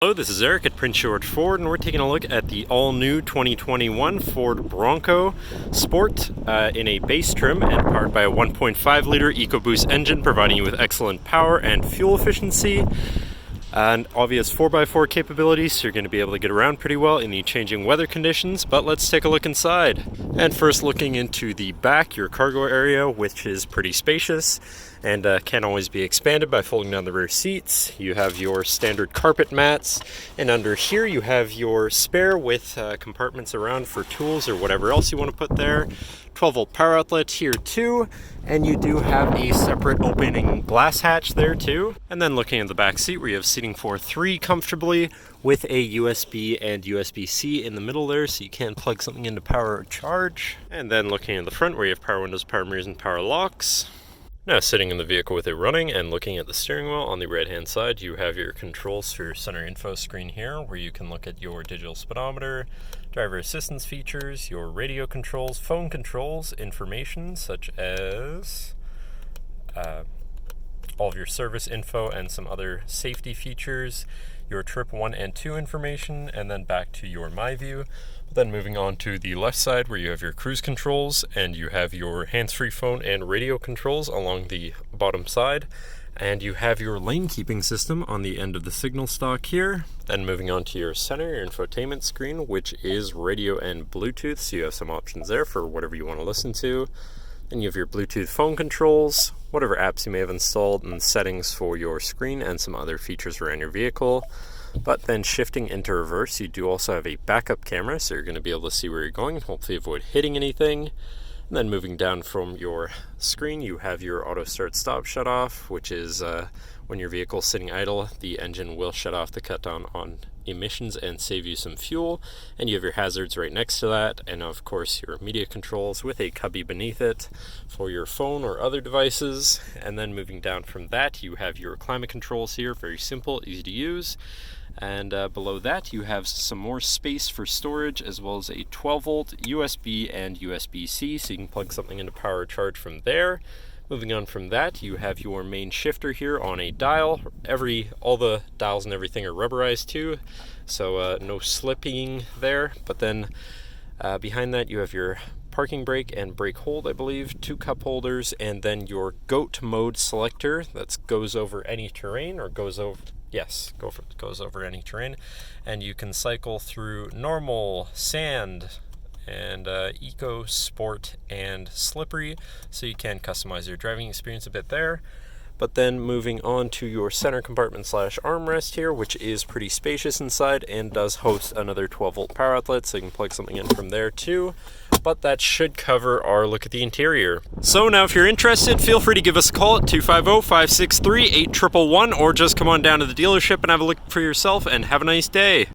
Hello, this is Eric at Prince George Ford, and we're taking a look at the all-new 2021 Ford Bronco Sport in a base trim and powered by a 1.5-liter EcoBoost engine, providing you with excellent power and fuel efficiency and obvious 4x4 capabilities, so you're going to be able to get around pretty well in the changing weather conditions. But let's take a look inside. And first, looking into the back, your cargo area, which is pretty spacious and can always be expanded by folding down the rear seats. You have your standard carpet mats, and under here you have your spare with compartments around for tools or whatever else you want to put there. 12-volt power outlet here too, and you do have a separate opening glass hatch there too. And then looking at the back seat, where you have seating for 3 comfortably with a USB and USB-C in the middle there, so you can plug something into power or charge. And then looking at the front, where you have power windows, power mirrors, and power locks. Now sitting in the vehicle with it running and looking at the steering wheel, on the right hand side you have your controls for your center info screen here, where you can look at your digital speedometer, driver assistance features, your radio controls, phone controls, information such as all of your service info and some other safety features, your trip 1 and 2 information, and then back to your My View. Then moving on to the left side, where you have your cruise controls and you have your hands-free phone and radio controls along the bottom side, and you have your lane keeping system on the end of the signal stalk here. Then moving on to your center, your infotainment screen, which is radio and Bluetooth, so you have some options there for whatever you want to listen to. Then you have your Bluetooth phone controls, whatever apps you may have installed, and settings for your screen and some other features around your vehicle. But then shifting into reverse, you do also have a backup camera, so you're going to be able to see where you're going and hopefully avoid hitting anything. And then moving down from your screen, you have your auto start stop shut off, which is when your vehicle is sitting idle, the engine will shut off to cut down on emissions and save you some fuel. And you have your hazards right next to that, and of course your media controls with a cubby beneath it for your phone or other devices. And then moving down from that, you have your climate controls here, very simple, easy to use. And below that you have some more space for storage, as well as a 12-volt USB and USB-C, so you can plug something into power or charge from there. Moving on from that, you have your main shifter here on a dial. All the dials and everything are rubberized too, so no slipping there. But then behind that you have your parking brake and brake hold, I believe, 2 cup holders, and then your GOAT mode selector that goes over any terrain, or goes over any terrain, and you can cycle through normal, sand, and eco, sport, and slippery, so you can customize your driving experience a bit there. But then moving on to your center compartment / armrest here, which is pretty spacious inside and does host another 12-volt power outlet, so you can plug something in from there too. But that should cover our look at the interior. So now if you're interested, feel free to give us a call at 250-563-8111, or just come on down to the dealership and have a look for yourself, and have a nice day.